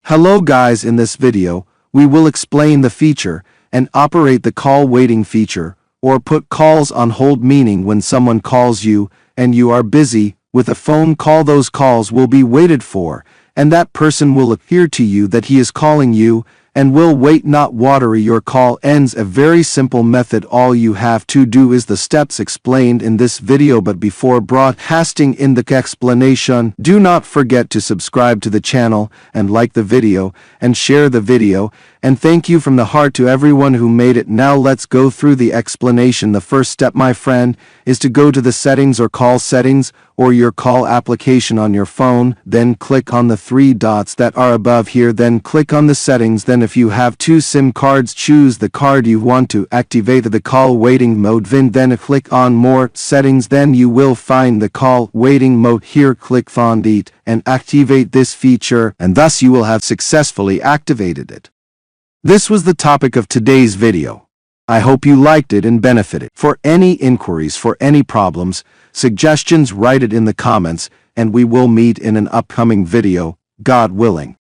Hello guys, in this video, we will explain the feature and operate the call waiting feature, or put calls on hold, meaning when someone calls you and you are busy with a phone call, those calls will be waited for and that person will appear to you that he is calling you and will wait, not watery. Your call ends. A very simple method. All you have to do is the steps explained in this video. But before broadcasting in the explanation, do not forget to subscribe to the channel and like the video and share the video. And thank you from the heart to everyone who made it. Now let's go through the explanation. The first step, my friend, is to go to the settings or call settings or your call application on your phone. Then click on the three dots that are above here. Then click on the settings. Then if you have two SIM cards, choose the card you want to activate the call waiting mode. Then click on more settings. Then you will find the call waiting mode here. Click on it and activate this feature, and thus you will have successfully activated it. This was the topic of today's video. I hope you liked it and benefited. For any inquiries, for any problems, suggestions, write it in the comments, and we will meet in an upcoming video, God willing.